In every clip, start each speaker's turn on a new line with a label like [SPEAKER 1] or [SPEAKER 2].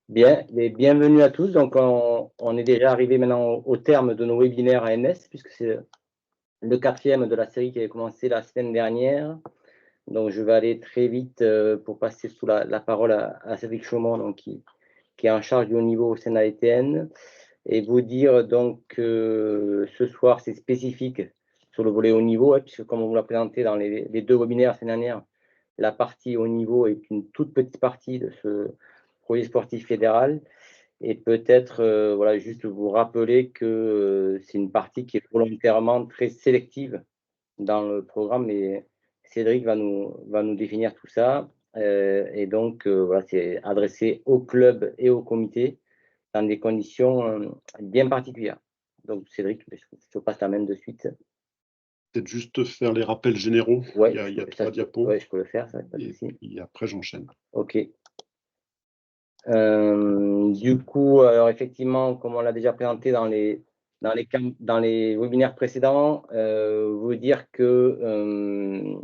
[SPEAKER 1] Bien, et bienvenue à tous. Donc, on est déjà arrivé maintenant au terme de nos webinaires ANS, puisque c'est le quatrième de la série qui avait commencé la semaine dernière. Donc, je vais aller très vite pour passer sous la parole à Cédric Chaumont, donc, qui est en charge du haut niveau au sein de la ETN, et vous dire donc que ce soir, c'est spécifique sur le volet haut niveau, puisque comme on vous l'a présenté dans les deux webinaires la semaine dernière, la partie haut niveau est une toute petite partie de ce projet sportif fédéral. Et peut-être voilà, juste vous rappeler que c'est une partie qui est volontairement très sélective dans le programme, et Cédric va nous définir tout ça. Et donc, voilà, c'est adressé au club et au comité dans des conditions bien particulières. Donc, Cédric, je te passe la main de suite.
[SPEAKER 2] Peut-être juste faire les rappels généraux.
[SPEAKER 1] Ouais,
[SPEAKER 2] il y a 3 diapos.
[SPEAKER 1] Ouais, je peux le faire, ça, pas de souci.
[SPEAKER 2] Et après, j'enchaîne.
[SPEAKER 1] OK. Du coup, alors effectivement, comme on l'a déjà présenté dans les webinaires précédents, vous dire que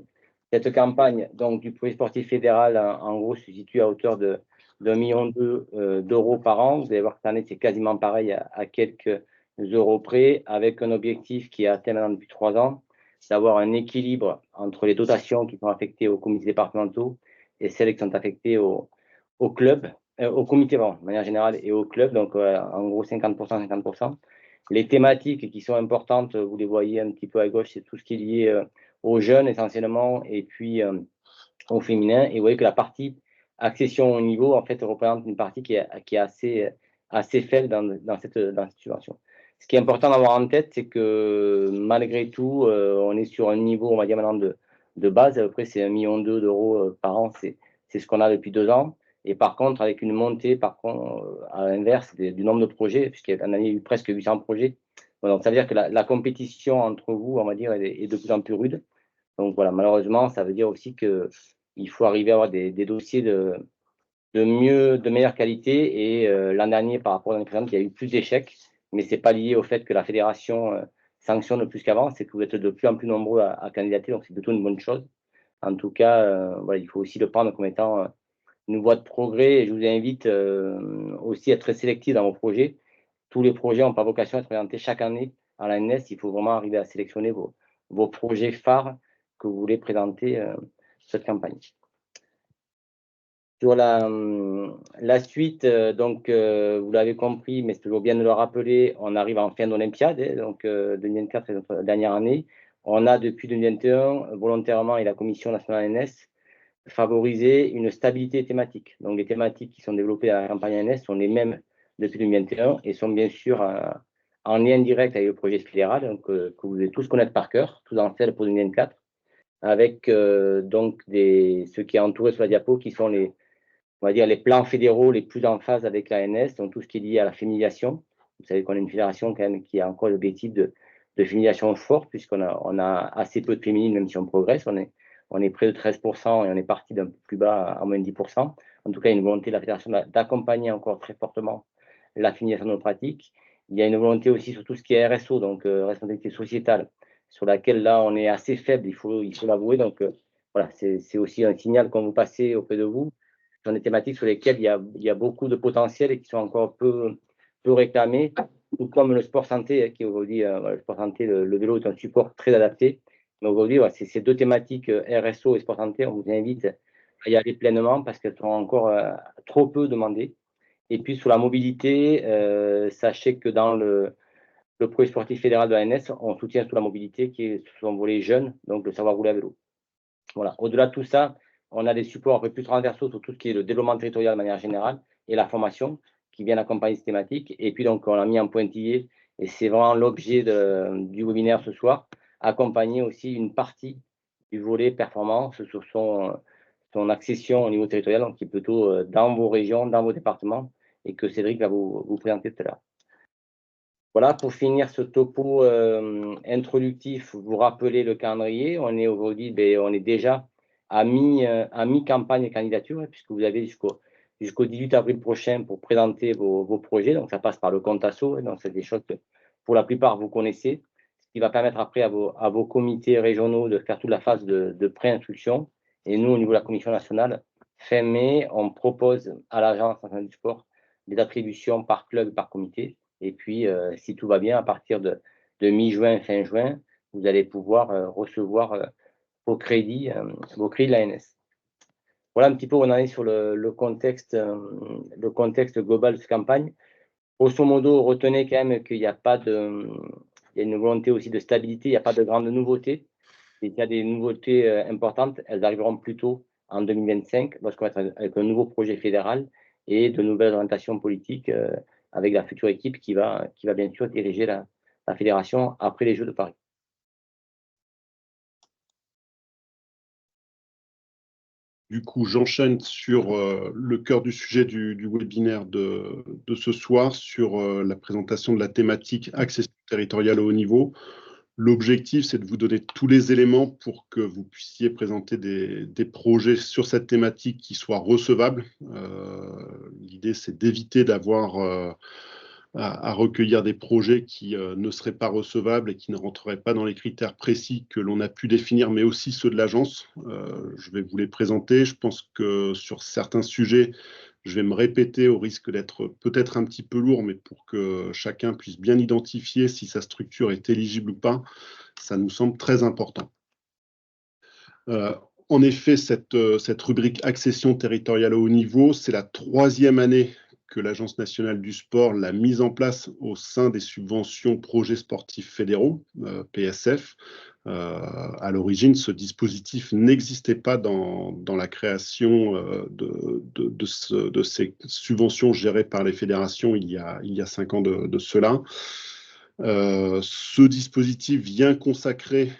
[SPEAKER 1] cette campagne donc, du projet sportif fédéral, en gros, se situe à hauteur de 1,2 million d'euros par an. Vous allez voir que cette année, c'est quasiment pareil à quelques euros près, avec un objectif qui est atteint maintenant depuis 3 ans, c'est d'avoir un équilibre entre les dotations qui sont affectées aux comités départementaux et celles qui sont affectées au club. Au comité, bon, de manière générale, et au club, donc en gros 50%, 50%. Les thématiques qui sont importantes, vous les voyez un petit peu à gauche, c'est tout ce qui est lié aux jeunes essentiellement, et puis au féminin. Et vous voyez que la partie accession au niveau, en fait, représente une partie qui est assez faible dans cette subvention. Ce qui est important d'avoir en tête, c'est que malgré tout, on est sur un niveau, on va dire maintenant, de base. À peu près, c'est 1,2 million d'euros par an. C'est ce qu'on a depuis 2 ans. Et par contre, avec une montée, par contre, à l'inverse du nombre de projets, puisqu'il y a eu presque 800 projets. Donc, ça veut dire que la compétition entre vous, on va dire, est de plus en plus rude. Donc, voilà, malheureusement, ça veut dire aussi qu'il faut arriver à avoir des dossiers de meilleure qualité. Et l'an dernier, par rapport à l'année précédente, il y a eu plus d'échecs, mais ce n'est pas lié au fait que la fédération sanctionne plus qu'avant, c'est que vous êtes de plus en plus nombreux à candidater, donc c'est plutôt une bonne chose. En tout cas, voilà, il faut aussi le prendre comme étant une voie de progrès, et je vous invite aussi à être très sélectif dans vos projets. Tous les projets n'ont pas vocation à être présentés chaque année à l'ANS. Il faut vraiment arriver à sélectionner vos projets phares que vous voulez présenter cette campagne. Sur la suite, donc vous l'avez compris, mais c'est toujours bien de le rappeler, on arrive en fin d'Olympiade, donc 2024 est notre dernière année. On a depuis 2021, volontairement, et la Commission nationale ANS, favoriser une stabilité thématique. Donc, les thématiques qui sont développées à la campagne ANS sont les mêmes depuis 2021 et sont bien sûr en lien direct avec le projet fédéral, donc, que vous devez tous connaître par cœur, tous en celle pour 2024, avec donc ce qui est entouré sur la diapo, qui sont on va dire, les plans fédéraux les plus en phase avec l'ANS, donc tout ce qui est lié à la féminisation. Vous savez qu'on est une fédération quand même qui a encore l'objectif de féminisation forte, puisqu'on a assez peu de féminines, même si on progresse. On est près de 13% et on est parti d'un peu plus bas à moins de 10%. En tout cas, il y a une volonté de la fédération d'accompagner encore très fortement la féminisation de nos pratiques. Il y a une volonté aussi sur tout ce qui est RSO, donc responsabilité sociétale, sur laquelle là, on est assez faible, il faut l'avouer. Donc voilà, c'est aussi un signal qu'on vous passez auprès de vous. Ce sont des thématiques sur lesquelles il y a beaucoup de potentiel et qui sont encore peu réclamées, tout comme le sport santé, qui aujourd'hui, le sport santé, le vélo est un support très adapté. Mais aujourd'hui, voilà, c'est ces deux thématiques, RSO et sport santé, on vous invite à y aller pleinement parce qu'elles sont encore trop peu demandées. Et puis sur la mobilité, sachez que dans le projet sportif fédéral de l'ANS, on soutient sur la mobilité qui est sur son volet jeune, donc le savoir rouler à vélo. Voilà. Au-delà de tout ça, on a des supports un peu plus transversaux sur tout ce qui est le développement territorial de manière générale et la formation qui viennent accompagner ces thématiques. Et puis donc, on l'a mis en pointillé, et c'est vraiment l'objet du webinaire ce soir, accompagner aussi une partie du volet performance sur son accession au niveau territorial, donc qui est plutôt dans vos régions, dans vos départements, et que Cédric va vous présenter tout à l'heure. Voilà, pour finir ce topo introductif, vous rappelez le calendrier. On est aujourd'hui, on est déjà à mi-campagne de candidature, puisque vous avez jusqu'au 18 avril prochain pour présenter vos projets. Donc, ça passe par le compte asso. Donc, c'est des choses que, pour la plupart, vous connaissez, ce qui va permettre après à vos comités régionaux de faire toute la phase de pré-instruction. Et nous, au niveau de la Commission nationale, fin mai, on propose à l'Agence nationale du sport des attributions par club, par comité. Et puis, si tout va bien, à partir de mi-juin, fin juin, vous allez pouvoir recevoir vos crédits de l'ANS. Voilà un petit peu où on en est sur le contexte global de cette campagne. Grosso modo, retenez quand même qu'il n'y a pas de, il y a une volonté aussi de stabilité, il n'y a pas de grandes nouveautés. Et s'il y a des nouveautés importantes, elles arriveront plutôt en 2025, lorsqu'on va être avec un nouveau projet fédéral et de nouvelles orientations politiques avec la future équipe qui va bien sûr diriger la fédération après les Jeux de Paris.
[SPEAKER 2] Du coup, j'enchaîne sur le cœur du sujet du webinaire de ce soir, sur la présentation de la thématique accession territoriale au haut niveau. L'objectif, c'est de vous donner tous les éléments pour que vous puissiez présenter des projets sur cette thématique qui soient recevables. L'idée, c'est d'éviter d'avoir à recueillir des projets qui ne seraient pas recevables et qui ne rentreraient pas dans les critères précis que l'on a pu définir, mais aussi ceux de l'agence. Je vais vous les présenter. Je pense que sur certains sujets, je vais me répéter au risque d'être peut-être un petit peu lourd, mais pour que chacun puisse bien identifier si sa structure est éligible ou pas, ça nous semble très important. En effet, cette rubrique accession territoriale au haut niveau, c'est la 3e année que l'Agence nationale du sport l'a mise en place au sein des subventions projets sportifs fédéraux, PSF. À l'origine, ce dispositif n'existait pas dans la création de ces subventions gérées par les fédérations il y a 5 ans de cela. Ce dispositif vient consacrer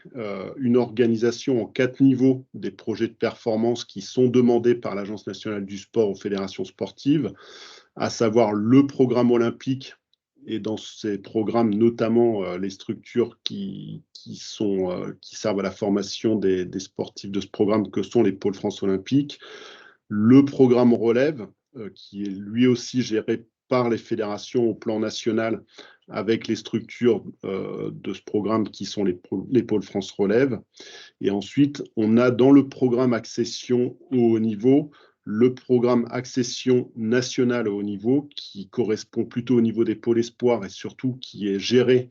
[SPEAKER 2] une organisation en 4 niveaux des projets de performance qui sont demandés par l'Agence nationale du sport aux fédérations sportives, à savoir le programme olympique, et dans ces programmes, notamment les structures qui servent à la formation des sportifs de ce programme, que sont les pôles France olympiques, le programme relève, qui est lui aussi géré par les fédérations au plan national, avec les structures de ce programme qui sont les pôles France relève. Et ensuite, on a dans le programme accession au haut niveau, le programme accession nationale au haut niveau, qui correspond plutôt au niveau des pôles espoirs et surtout qui est géré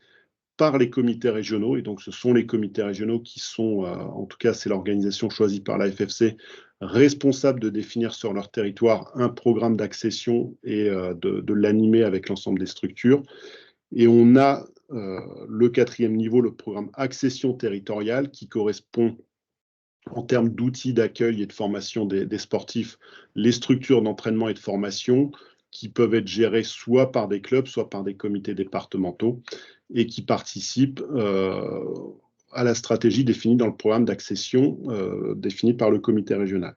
[SPEAKER 2] par les comités régionaux. Et donc, ce sont les comités régionaux qui sont, en tout cas, c'est l'organisation choisie par la FFC, responsables de définir sur leur territoire un programme d'accession et de l'animer avec l'ensemble des structures. Et on a le 4e niveau, le programme accession territoriale, qui correspond en termes d'outils d'accueil et de formation des sportifs, les structures d'entraînement et de formation qui peuvent être gérées soit par des clubs, soit par des comités départementaux et qui participent à la stratégie définie dans le programme d'accession défini par le comité régional.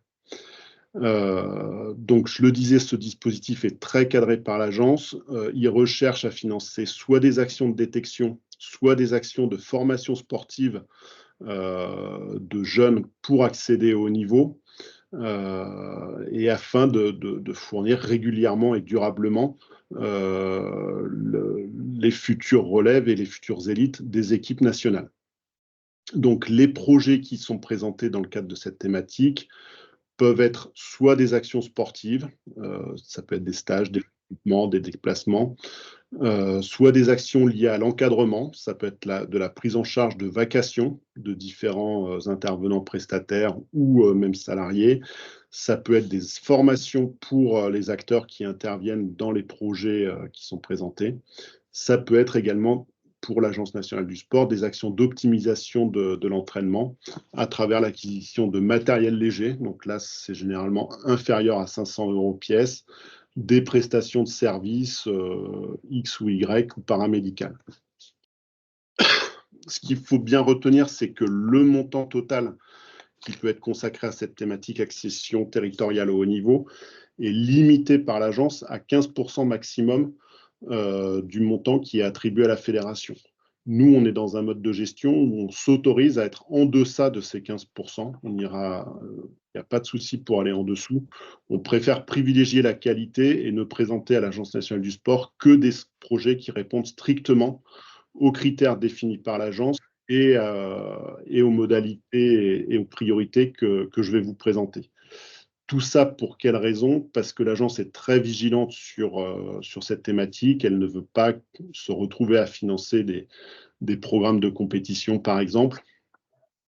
[SPEAKER 2] Donc, je le disais, ce dispositif est très cadré par l'agence. Il recherche à financer soit des actions de détection, soit des actions de formation sportive de jeunes pour accéder au haut niveau et afin de fournir régulièrement et durablement les futurs relèves et les futures élites des équipes nationales. Donc, les projets qui sont présentés dans le cadre de cette thématique peuvent être soit des actions sportives, ça peut être des stages, des équipements, des déplacements, soit des actions liées à l'encadrement, ça peut être de la prise en charge de vacations de différents intervenants prestataires ou même salariés, ça peut être des formations pour les acteurs qui interviennent dans les projets qui sont présentés, ça peut être également pour l'Agence nationale du sport, des actions d'optimisation de l'entraînement à travers l'acquisition de matériel léger. Donc là, c'est généralement inférieur à 500 € pièce, des prestations de services X ou Y ou paramédicales. Ce qu'il faut bien retenir, c'est que le montant total qui peut être consacré à cette thématique accession territoriale au haut niveau est limité par l'agence à 15% maximum du montant qui est attribué à la fédération. Nous, on est dans un mode de gestion où on s'autorise à être en deçà de ces 15%. Il n'y a pas de souci pour aller en dessous. On préfère privilégier la qualité et ne présenter à l'Agence nationale du sport que des projets qui répondent strictement aux critères définis par l'agence et aux modalités et aux priorités que je vais vous présenter. Tout ça pour quelle raison? Parce que l'agence est très vigilante sur cette thématique. Elle ne veut pas se retrouver à financer des programmes de compétition, par exemple.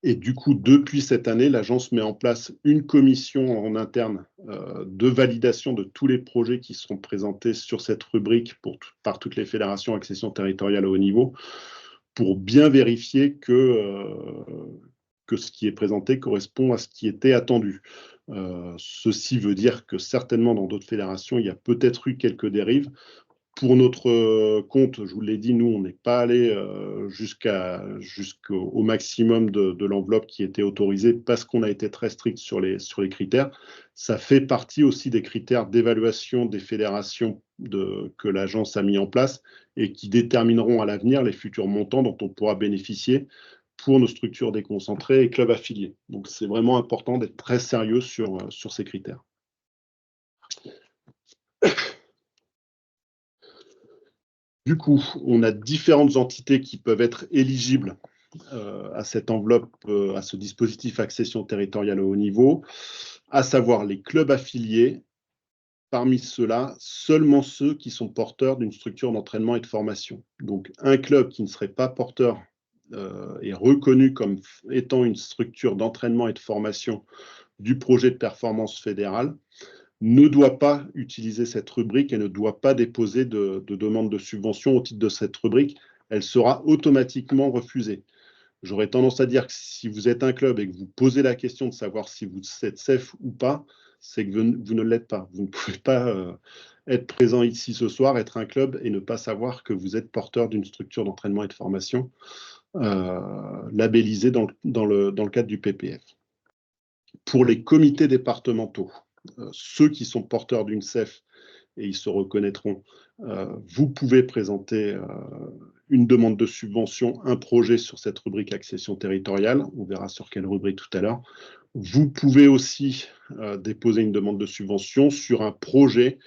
[SPEAKER 2] Et du coup, depuis cette année, l'agence met en place une commission en interne de validation de tous les projets qui seront présentés sur cette rubrique par toutes les fédérations accession territoriale au haut niveau, pour bien vérifier que ce qui est présenté correspond à ce qui était attendu. Ceci veut dire que certainement dans d'autres fédérations, il y a peut-être eu quelques dérives. Pour notre compte, je vous l'ai dit, nous, on n'est pas allé jusqu'au maximum de l'enveloppe qui était autorisée parce qu'on a été très strict sur les critères. Ça fait partie aussi des critères d'évaluation des fédérations que l'agence a mis en place et qui détermineront à l'avenir les futurs montants dont on pourra bénéficier pour nos structures déconcentrées et clubs affiliés. Donc, c'est vraiment important d'être très sérieux sur ces critères. Du coup, on a différentes entités qui peuvent être éligibles à cette enveloppe, à ce dispositif accession territoriale au haut niveau, à savoir les clubs affiliés. Parmi ceux-là, seulement ceux qui sont porteurs d'une structure d'entraînement et de formation. Donc, un club qui ne serait pas porteur est reconnu comme étant une structure d'entraînement et de formation du projet de performance fédérale, ne doit pas utiliser cette rubrique et ne doit pas déposer de demande de subvention au titre de cette rubrique. Elle sera automatiquement refusée. J'aurais tendance à dire que si vous êtes un club et que vous posez la question de savoir si vous êtes CEF ou pas, c'est que vous ne l'êtes pas. Vous ne pouvez pas être présent ici ce soir, être un club et ne pas savoir que vous êtes porteur d'une structure d'entraînement et de formation labellisée dans le cadre du PPF. Pour les comités départementaux, ceux qui sont porteurs d'une CEF, et ils se reconnaîtront, vous pouvez présenter une demande de subvention, un projet sur cette rubrique accession territoriale. On verra sur quelle rubrique tout à l'heure. Vous pouvez aussi déposer une demande de subvention sur un projet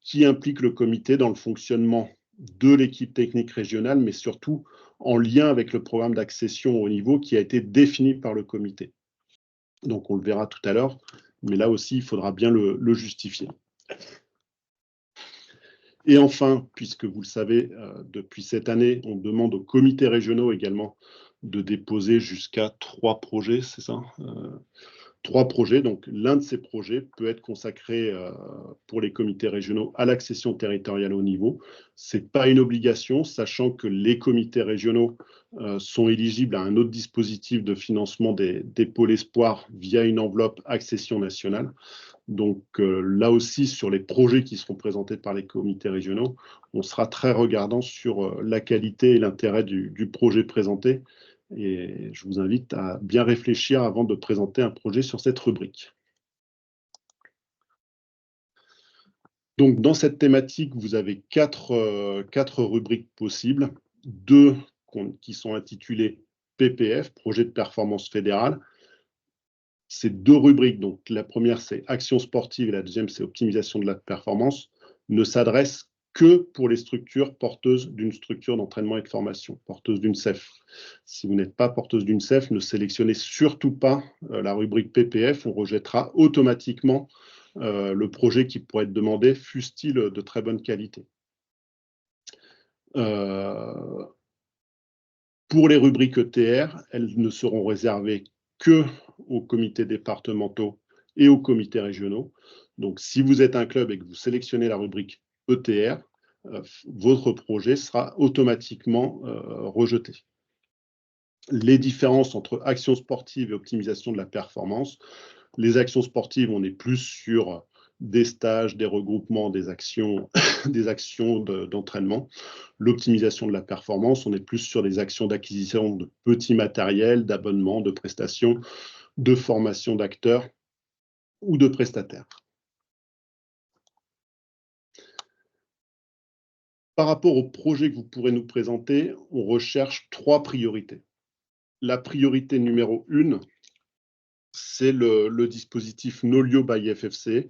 [SPEAKER 2] qui implique le comité dans le fonctionnement de l'équipe technique régionale, mais surtout en lien avec le programme d'accession au haut niveau qui a été défini par le comité. Donc, on le verra tout à l'heure, mais là aussi, il faudra bien le justifier. Et enfin, puisque vous le savez, depuis cette année, on demande aux comités régionaux également de déposer jusqu'à 3 projets, c'est ça 3 projets. Donc, l'un de ces projets peut être consacré pour les comités régionaux à l'accession territoriale au haut niveau. Ce n'est pas une obligation, sachant que les comités régionaux sont éligibles à un autre dispositif de financement des pôles espoirs via une enveloppe accession nationale. Donc là aussi, sur les projets qui seront présentés par les comités régionaux, on sera très regardant sur la qualité et l'intérêt du projet présenté. Et je vous invite à bien réfléchir avant de présenter un projet sur cette rubrique. Donc, dans cette thématique, vous avez quatre rubriques possibles, 2 qui sont intitulées PPF, Projet de performance fédérale. Ces 2 rubriques, donc la première c'est action sportive et la deuxième c'est optimisation de la performance, ne s'adressent que pour les structures porteuses d'une structure d'entraînement et de formation, porteuses d'une CEF. Si vous n'êtes pas porteuse d'une CEF, ne sélectionnez surtout pas la rubrique PPF, on rejettera automatiquement le projet qui pourrait être demandé, fût-il de très bonne qualité. Pour les rubriques ETR, elles ne seront réservées que aux comités départementaux et aux comités régionaux. Donc, si vous êtes un club et que vous sélectionnez la rubrique ETR, votre projet sera automatiquement rejeté. Les différences entre actions sportives et optimisation de la performance. Les actions sportives, on est plus sur des stages, des regroupements, des actions d'entraînement. L'optimisation de la performance, on est plus sur des actions d'acquisition de petits matériels, d'abonnements, de prestations, de formation d'acteurs ou de prestataires. Par rapport au projet que vous pourrez nous présenter, on recherche 3 priorités. La priorité numéro 1, c'est le dispositif Nolio by FFC,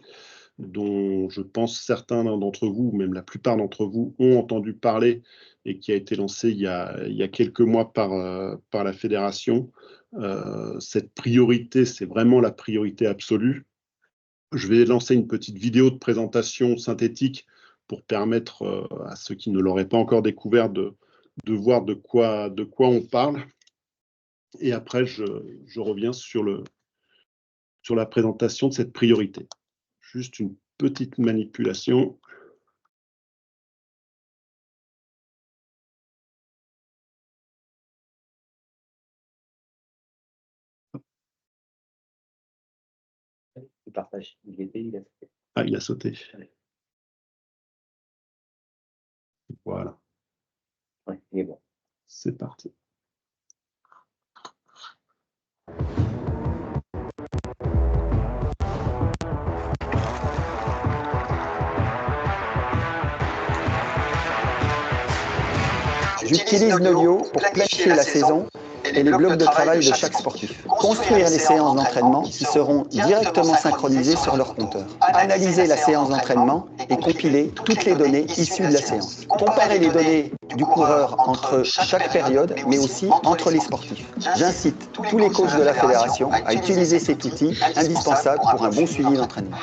[SPEAKER 2] dont je pense certains d'entre vous, ou même la plupart d'entre vous, ont entendu parler et qui a été lancé il y a quelques mois par la fédération. Cette priorité, c'est vraiment la priorité absolue. Je vais lancer une petite vidéo de présentation synthétique pour permettre à ceux qui ne l'auraient pas encore découvert de voir de quoi on parle. Et après, je reviens sur la présentation de cette priorité. Juste une petite manipulation.
[SPEAKER 1] Je partage. Il a sauté.
[SPEAKER 2] Ah, il a sauté. Voilà.
[SPEAKER 1] Ouais, il est bon.
[SPEAKER 2] C'est parti.
[SPEAKER 3] J'utilise Nolio pour planifier la saison et les blocs de travail de chaque sportif. Construire les séances d'entraînement qui seront directement synchronisées sur leur compteur. Analyser la séance d'entraînement et compiler toutes les données issues de la séance. Comparer les données du coureur entre chaque période, mais aussi entre les sportifs. J'incite tous les coachs de la fédération à utiliser cet outil indispensable pour un bon suivi d'entraînement.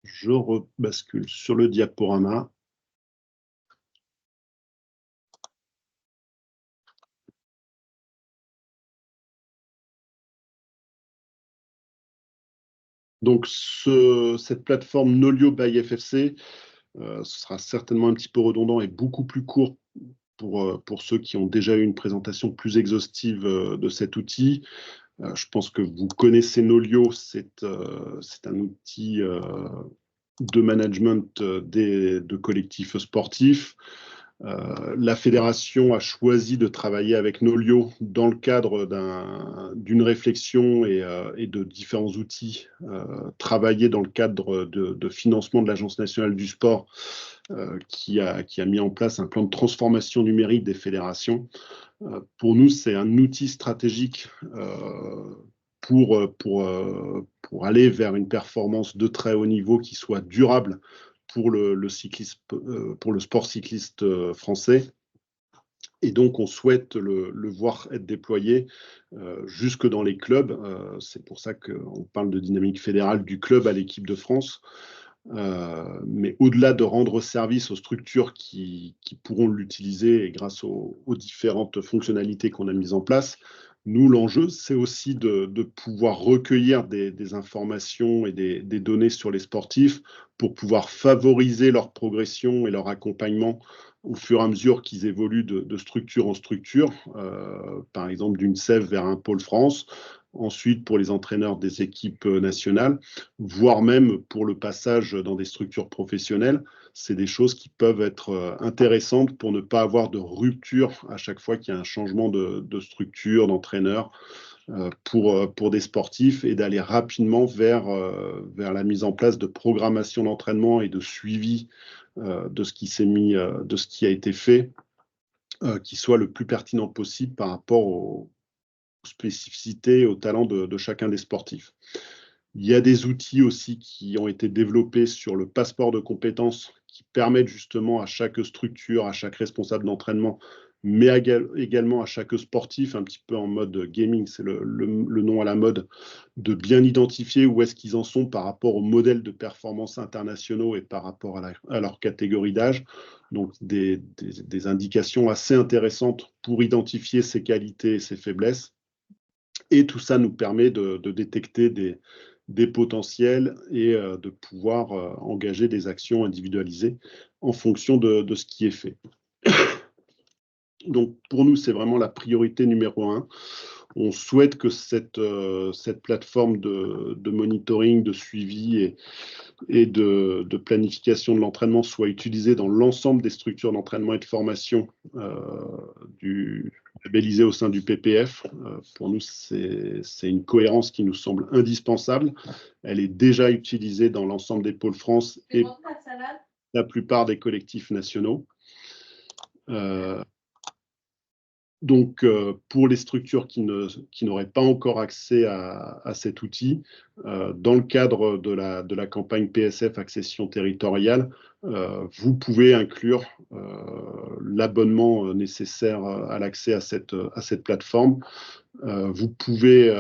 [SPEAKER 2] Je rebascule sur le diaporama. Donc, cette plateforme Nolio by FFC, ce sera certainement un petit peu redondant et beaucoup plus court pour ceux qui ont déjà eu une présentation plus exhaustive de cet outil. Je pense que vous connaissez Nolio, c'est un outil de management de collectifs sportifs. La fédération a choisi de travailler avec Nolio dans le cadre d'une réflexion et de différents outils travaillés dans le cadre de financement de l'Agence nationale du sport qui a mis en place un plan de transformation numérique des fédérations. Pour nous, c'est un outil stratégique pour aller vers une performance de très haut niveau qui soit durable pour le sport cycliste français. Et donc, on souhaite le voir être déployé jusque dans les clubs. C'est pour ça qu'on parle de dynamique fédérale du club à l'équipe de France. Mais au-delà de rendre service aux structures qui pourront l'utiliser et grâce aux différentes fonctionnalités qu'on a mises en place, nous, l'enjeu, c'est aussi de pouvoir recueillir des informations et des données sur les sportifs pour pouvoir favoriser leur progression et leur accompagnement au fur et à mesure qu'ils évoluent de structure en structure, par exemple d'une SEV vers un pôle France, ensuite pour les entraîneurs des équipes nationales, voire même pour le passage dans des structures professionnelles. C'est des choses qui peuvent être intéressantes pour ne pas avoir de rupture à chaque fois qu'il y a un changement de structure, d'entraîneur pour des sportifs et d'aller rapidement vers la mise en place de programmation d'entraînement et de suivi de ce qui a été fait, qui soit le plus pertinent possible par rapport aux spécificités, aux talents de chacun des sportifs. Il y a des outils aussi qui ont été développés sur le passeport de compétences qui permettent justement à chaque structure, à chaque responsable d'entraînement, mais également à chaque sportif, un petit peu en mode gaming, c'est le nom à la mode, de bien identifier où est-ce qu'ils en sont par rapport aux modèles de performance internationaux et par rapport à leur catégorie d'âge. Donc des indications assez intéressantes pour identifier ses qualités et ses faiblesses. Et tout ça nous permet de détecter des potentiels et de pouvoir engager des actions individualisées en fonction de ce qui est fait. Donc, pour nous, c'est vraiment la priorité numéro 1. On souhaite que cette plateforme de monitoring, de suivi et de planification de l'entraînement soit utilisée dans l'ensemble des structures d'entraînement et de formation labellisées au sein du PPF. Pour nous, c'est une cohérence qui nous semble indispensable. Elle est déjà utilisée dans l'ensemble des pôles France et la plupart des collectifs nationaux. Donc, pour les structures qui n'auraient pas encore accès à cet outil, dans le cadre de la campagne PSF Accession Territoriale, vous pouvez inclure l'abonnement nécessaire à l'accès à cette plateforme. Vous pouvez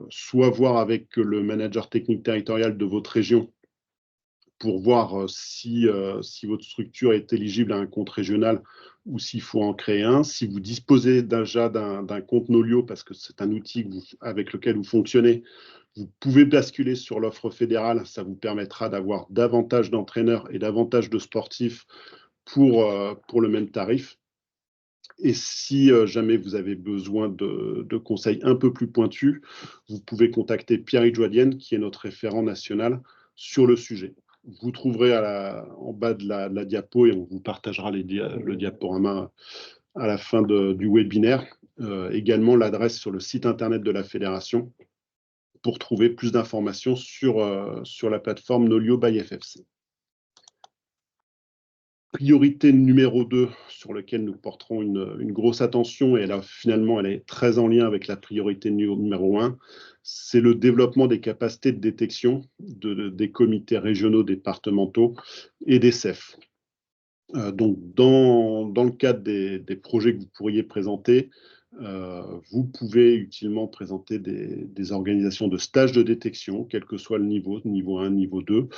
[SPEAKER 2] soit voir avec le manager technique territorial de votre région pour voir si votre structure est éligible à un compte régional ou s'il faut en créer un. Si vous disposez déjà d'un compte Nolio, parce que c'est un outil avec lequel vous fonctionnez, vous pouvez basculer sur l'offre fédérale. Ça vous permettra d'avoir davantage d'entraîneurs et davantage de sportifs pour le même tarif. Et si jamais vous avez besoin de conseils un peu plus pointus, vous pouvez contacter Pierre Joadienne, qui est notre référent national sur le sujet. Vous trouverez en bas de la diapo, et on vous partagera le diaporama à la fin du webinaire, également l'adresse sur le site internet de la fédération pour trouver plus d'informations sur la plateforme Nolio by FFC. Priorité numéro 2 sur laquelle nous porterons une grosse attention, et là finalement elle est très en lien avec la priorité numéro 1, c'est le développement des capacités de détection des comités régionaux, départementaux et des CEF. Donc dans le cadre des projets que vous pourriez présenter, vous pouvez utilement présenter des organisations de stages de détection, quel que soit le niveau 1, niveau 2,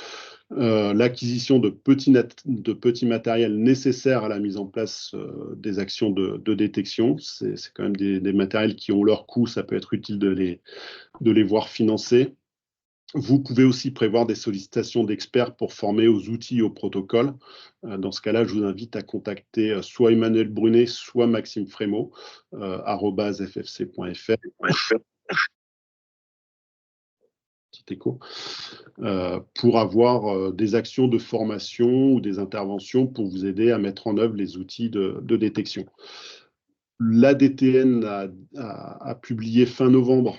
[SPEAKER 2] l'acquisition de petits matériels nécessaires à la mise en place des actions de détection. C'est quand même des matériels qui ont leur coût, ça peut être utile de les voir financer. Vous pouvez aussi prévoir des sollicitations d'experts pour former aux outils et aux protocoles. Dans ce cas-là, je vous invite à contacter soit Emmanuel Brunet, soit Maxime Frémaux, @ffc.fr. Petit écho. Pour avoir des actions de formation ou des interventions pour vous aider à mettre en œuvre les outils de détection. L'ADTN a publié fin novembre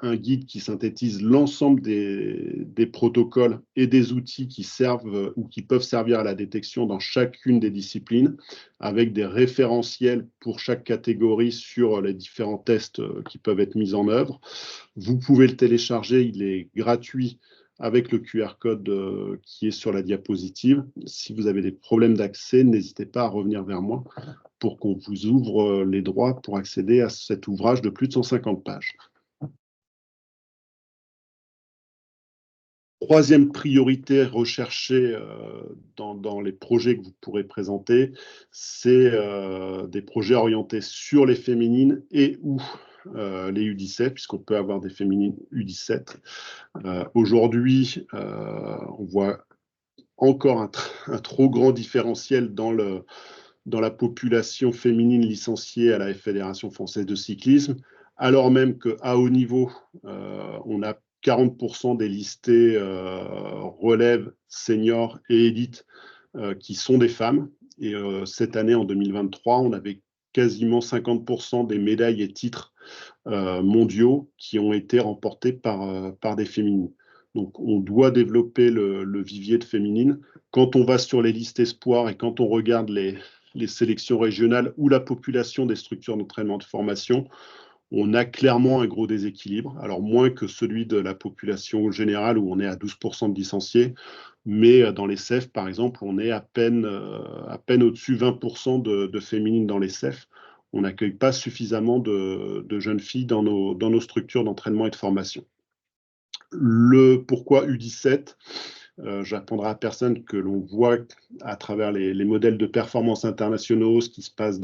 [SPEAKER 2] un guide qui synthétise l'ensemble des protocoles et des outils qui servent ou qui peuvent servir à la détection dans chacune des disciplines, avec des référentiels pour chaque catégorie sur les différents tests qui peuvent être mis en œuvre. Vous pouvez le télécharger, il est gratuit avec le QR code qui est sur la diapositive. Si vous avez des problèmes d'accès, n'hésitez pas à revenir vers moi pour qu'on vous ouvre les droits pour accéder à cet ouvrage de plus de 150 pages. Troisième priorité recherchée dans les projets que vous pourrez présenter, c'est des projets orientés sur les féminines et ou les U17, puisqu'on peut avoir des féminines U17. Aujourd'hui, on voit encore un trop grand différentiel dans la population féminine licenciée à la Fédération française de cyclisme, alors même qu'à haut niveau, on a 40% des listés relève, seniors et élites qui sont des femmes. Et cette année, en 2023, on avait quasiment 50% des médailles et titres mondiaux qui ont été remportés par des féminines. Donc, on doit développer le vivier de féminines. Quand on va sur les listes espoirs et quand on regarde les sélections régionales ou la population des structures d'entraînement de formation, on a clairement un gros déséquilibre. Alors, moins que celui de la population générale où on est à 12% de licenciés, mais dans les CEF, par exemple, on est à peine au-dessus de 20% de féminines dans les CEF. On n'accueille pas suffisamment de jeunes filles dans nos structures d'entraînement et de formation. Le pourquoi U17, j'apprendrai à personne que l'on voit à travers les modèles de performance internationaux, ce qui se passe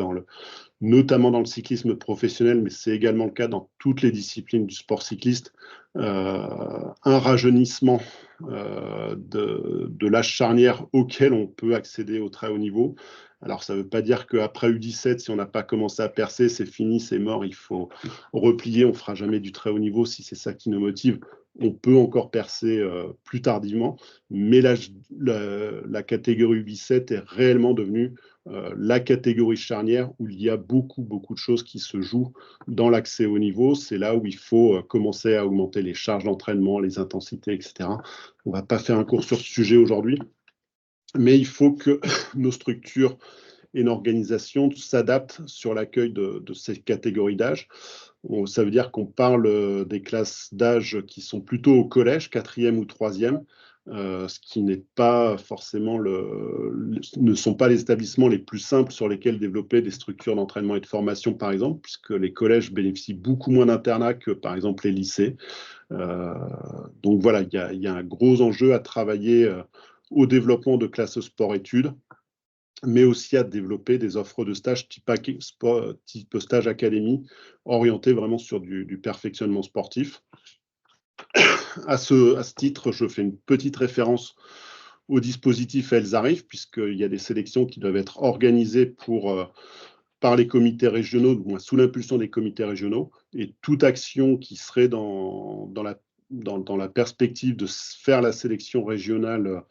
[SPEAKER 2] notamment dans le cyclisme professionnel, mais c'est également le cas dans toutes les disciplines du sport cycliste, un rajeunissement de l'âge charnière auquel on peut accéder au très haut niveau, Alors, ça ne veut pas dire qu'après U17, si on n'a pas commencé à percer, c'est fini, c'est mort, il faut replier, on ne fera jamais du très haut niveau si c'est ça qui nous motive. On peut encore percer plus tardivement, mais la catégorie U17 est réellement devenue la catégorie charnière où il y a beaucoup de choses qui se jouent dans l'accès au niveau. C'est là où il faut commencer à augmenter les charges d'entraînement, les intensités, etc. On ne va pas faire un cours sur ce sujet aujourd'hui, mais il faut que nos structures et une organisation s'adaptent sur l'accueil de ces catégories d'âge. Ça veut dire qu'on parle des classes d'âge qui sont plutôt au collège, 4e ou 3e, ce qui n'est pas forcément ne sont pas les établissements les plus simples sur lesquels développer des structures d'entraînement et de formation, par exemple, puisque les collèges bénéficient beaucoup moins d'internat que, par exemple, les lycées. Donc voilà, il y a un gros enjeu à travailler au développement de classes sport-études, mais aussi à développer des offres de stage type stage académie, orientées vraiment sur du perfectionnement sportif. À ce titre, je fais une petite référence au dispositif Elles arrivent, puisqu'il y a des sélections qui doivent être organisées par les comités régionaux, du moins sous l'impulsion des comités régionaux, et toute action qui serait dans la perspective de faire la sélection régionale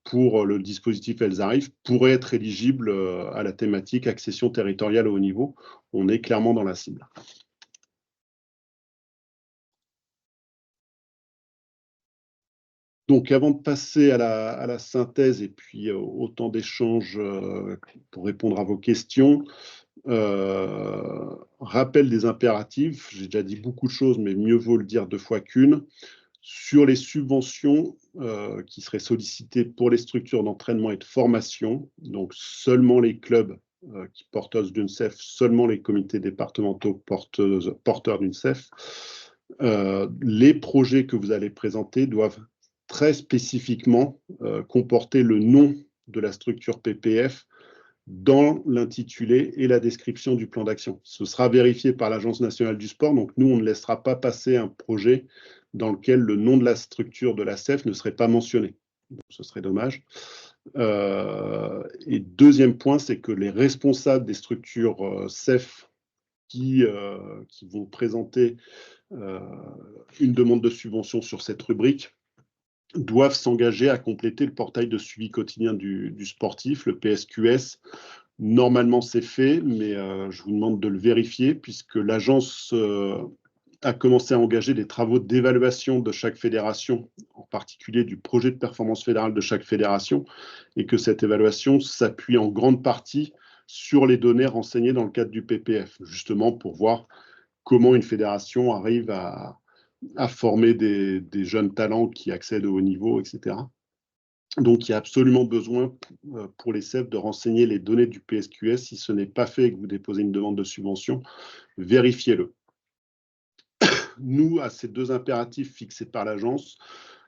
[SPEAKER 2] pour le dispositif Elles arrivent pourrait être éligible à la thématique accession territoriale au haut niveau. On est clairement dans la cible. Donc, avant de passer à la synthèse et puis au temps d'échange pour répondre à vos questions, rappel des impératifs. J'ai déjà dit beaucoup de choses, mais mieux vaut le dire 2 fois qu'une. Sur les subventions qui seraient sollicitées pour les structures d'entraînement et de formation, donc seulement les clubs qui porteurs d'UNCEF, seulement les comités départementaux porteurs d'UNCEF, les projets que vous allez présenter doivent très spécifiquement comporter le nom de la structure PPF dans l'intitulé et la description du plan d'action. Ce sera vérifié par l'Agence nationale du sport, donc nous, on ne laissera pas passer un projet dans lequel le nom de la structure de la CEF ne serait pas mentionné. Donc, ce serait dommage. Et deuxième point, c'est que les responsables des structures CEF qui vont présenter une demande de subvention sur cette rubrique doivent s'engager à compléter le portail de suivi quotidien du sportif, le PSQS. Normalement, c'est fait, mais je vous demande de le vérifier puisque l'agence a commencé à engager des travaux d'évaluation de chaque fédération, en particulier du projet de performance fédérale de chaque fédération, et que cette évaluation s'appuie en grande partie sur les données renseignées dans le cadre du PPF, justement pour voir comment une fédération arrive à former des jeunes talents qui accèdent au haut niveau, etc. Donc, il y a absolument besoin pour les CEF de renseigner les données du PSQS. Si ce n'est pas fait et que vous déposez une demande de subvention, vérifiez-le. Nous, à ces 2 impératifs fixés par l'agence,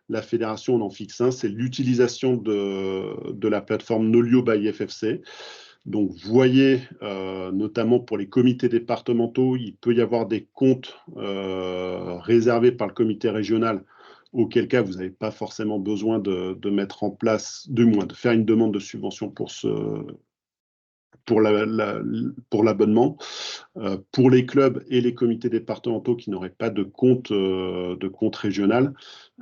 [SPEAKER 2] la fédération on en fixe un, c'est l'utilisation de la plateforme Nolio by FFC. Donc, vous voyez, notamment pour les comités départementaux, il peut y avoir des comptes réservés par le comité régional, auquel cas vous n'avez pas forcément besoin de mettre en place, du moins de faire une demande de subvention pour l'abonnement. Pour les clubs et les comités départementaux qui n'auraient pas de compte régional,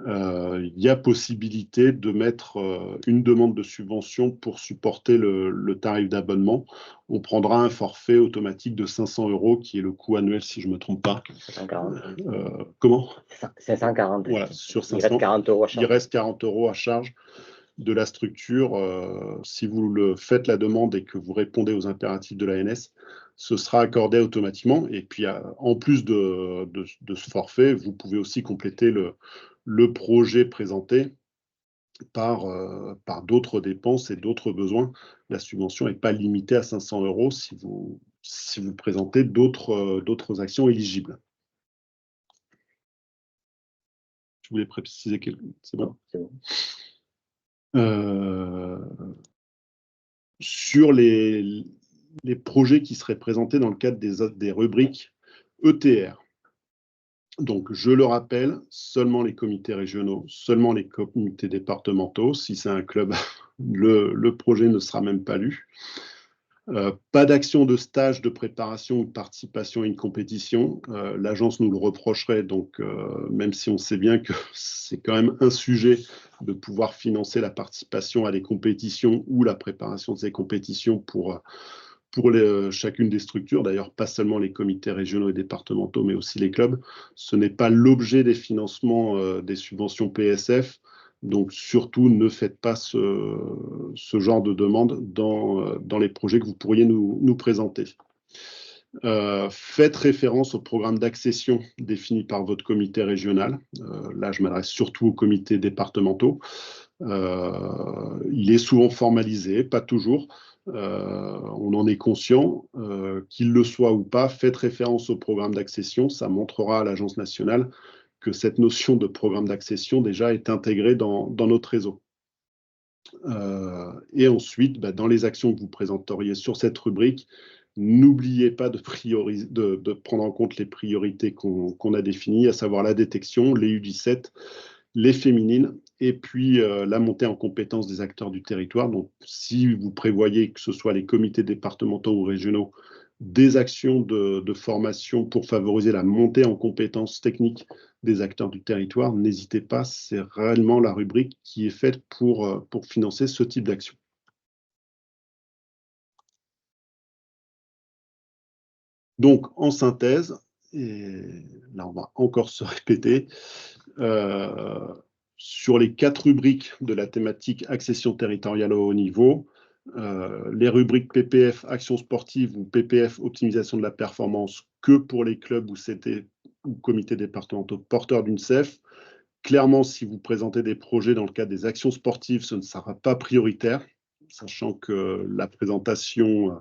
[SPEAKER 2] il y a possibilité de mettre une demande de subvention pour supporter le tarif d'abonnement. On prendra un forfait automatique de 500 € qui est le coût annuel, si je ne me trompe pas.
[SPEAKER 1] 540.
[SPEAKER 2] Comment ?
[SPEAKER 1] 540.
[SPEAKER 2] Voilà, sur 500,
[SPEAKER 1] il reste 40 € à charge.
[SPEAKER 2] Il reste 40 € à charge de la structure. Si vous le faites la demande et que vous répondez aux impératifs de l'ANS, ce sera accordé automatiquement. Et puis, en plus de ce forfait, vous pouvez aussi compléter le projet présenté par d'autres dépenses et d'autres besoins. La subvention n'est pas limitée à 500 € si vous présentez d'autres actions éligibles. Je voulais préciser quelque chose. C'est bon ?
[SPEAKER 1] C'est bon.
[SPEAKER 2] Sur les projets qui seraient présentés dans le cadre des rubriques ETR. Donc, je le rappelle, seulement les comités régionaux, seulement les comités départementaux. Si c'est un club, le projet ne sera même pas lu. Pas d'action de stage de préparation ou de participation à une compétition. L'agence nous le reprocherait, donc même si on sait bien que c'est quand même un sujet de pouvoir financer la participation à des compétitions ou la préparation de ces compétitions pour chacune des structures, d'ailleurs pas seulement les comités régionaux et départementaux, mais aussi les clubs. Ce n'est pas l'objet des financements des subventions PSF. Donc surtout, ne faites pas ce genre de demande dans les projets que vous pourriez nous présenter. Faites référence au programme d'accession défini par votre comité régional. Là, je m'adresse surtout aux comités départementaux. Il est souvent formalisé, pas toujours. On en est conscient, qu'il le soit ou pas. Faites référence au programme d'accession. Ça montrera à l'Agence nationale que cette notion de programme d'accession déjà est intégrée dans notre réseau. Et ensuite, dans les actions que vous présenteriez sur cette rubrique, n'oubliez pas de prendre en compte les priorités qu'on a définies, à savoir la détection, les U17, les féminines, et puis la montée en compétence des acteurs du territoire. Donc, si vous prévoyez que ce soit les comités départementaux ou régionaux, des actions de formation pour favoriser la montée en compétences techniques des acteurs du territoire, n'hésitez pas, c'est réellement la rubrique qui est faite pour financer ce type d'action. Donc, en synthèse, et là on va encore se répéter, sur les 4 rubriques de la thématique accession territoriale au haut niveau, les rubriques PPF action sportive ou PPF optimisation de la performance que pour les clubs ou CT ou comités départementaux porteurs d'une CEF. Clairement, si vous présentez des projets dans le cadre des actions sportives, ce ne sera pas prioritaire, sachant que la présentation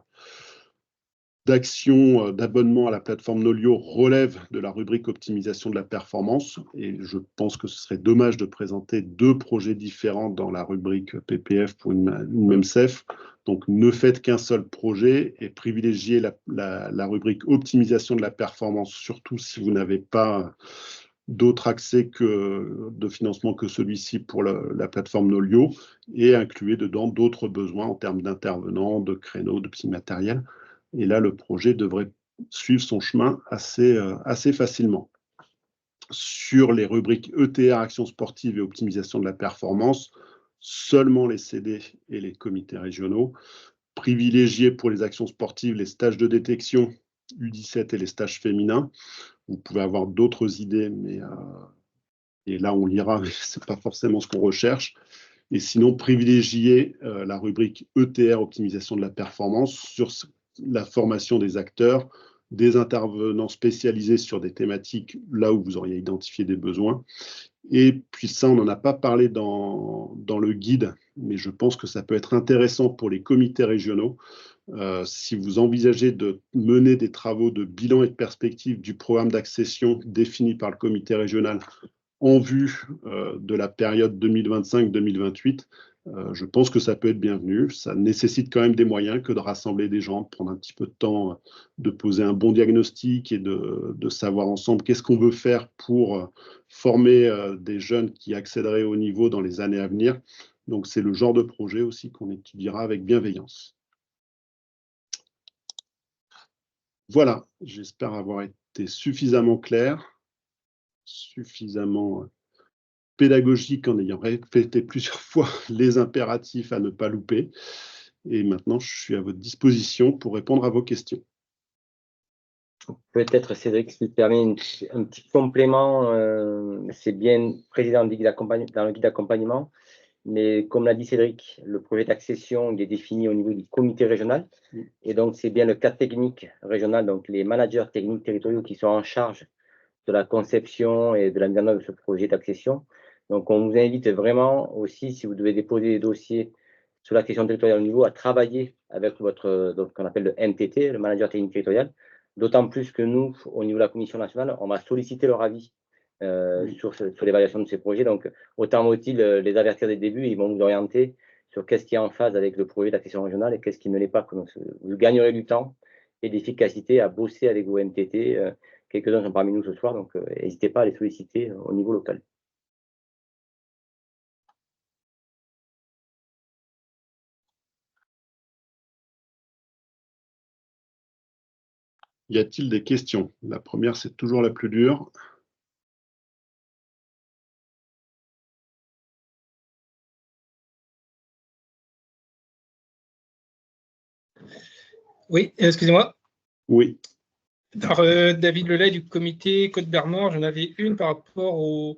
[SPEAKER 2] d'actions d'abonnement à la plateforme Nolio relève de la rubrique optimisation de la performance. Et je pense que ce serait dommage de présenter 2 projets différents dans la rubrique PPF pour une même CEF. Donc, ne faites qu'un seul projet et privilégiez la rubrique optimisation de la performance, surtout si vous n'avez pas d'autres accès de financement que celui-ci pour la plateforme Nolio, et incluez dedans d'autres besoins en termes d'intervenants, de créneaux, de petits matériels. Et là, le projet devrait suivre son chemin assez facilement. Sur les rubriques ETR, actions sportives et optimisation de la performance, seulement les CD et les comités régionaux. Privilégiez pour les actions sportives les stages de détection U17 et les stages féminins. Vous pouvez avoir d'autres idées, mais et là on lira, mais ce n'est pas forcément ce qu'on recherche. Et sinon, privilégiez la rubrique ETR, optimisation de la performance, sur la formation des acteurs, des intervenants spécialisés sur des thématiques là où vous auriez identifié des besoins. Et puis ça, on n'en a pas parlé dans le guide, mais je pense que ça peut être intéressant pour les comités régionaux. Si vous envisagez de mener des travaux de bilan et de perspective du programme d'accession défini par le comité régional en vue de la période 2025-2028, je pense que ça peut être bienvenu. Ça nécessite quand même des moyens que de rassembler des gens, de prendre un petit peu de temps, de poser un bon diagnostic et de savoir ensemble qu'est-ce qu'on veut faire pour former des jeunes qui accéderaient au niveau dans les années à venir. Donc, c'est le genre de projet aussi qu'on étudiera avec bienveillance. Voilà, j'espère avoir été suffisamment clair, suffisamment pédagogique en ayant répété plusieurs fois les impératifs à ne pas louper. Et maintenant, je suis à votre disposition pour répondre à vos questions.
[SPEAKER 1] Peut-être, Cédric, si tu permets un petit complément, c'est bien précisé dans le guide d'accompagnement, mais comme l'a dit Cédric, le projet d'accession il est défini au niveau du comité régional, et donc c'est bien le cadre technique régional, donc les managers techniques territoriaux qui sont en charge de la conception et de la mise en œuvre de ce projet d'accession. Donc on vous invite vraiment aussi, si vous devez déposer des dossiers sur l'accession territoriale au niveau, à travailler avec votre, donc, qu'on appelle le MTT, le manager technique territorial, d'autant plus que nous, au niveau de la Commission nationale, on va solliciter leur avis sur l'évaluation de ces projets. Donc, autant vaut-il les avertir dès le début, ils vont vous orienter sur qu'est-ce qui est en phase avec le projet d'accession régionale et qu'est-ce qui ne l'est pas. Donc, vous gagnerez du temps et de l'efficacité à bosser avec vos MTT. Quelques-uns sont parmi nous ce soir, donc n'hésitez pas à les solliciter au niveau local.
[SPEAKER 2] Y a-t-il des questions? La première, c'est toujours la plus dure.
[SPEAKER 4] Oui, excusez-moi.
[SPEAKER 2] Oui.
[SPEAKER 4] Alors, David Lelay du comité Côte-Bernard, j'en avais une par rapport au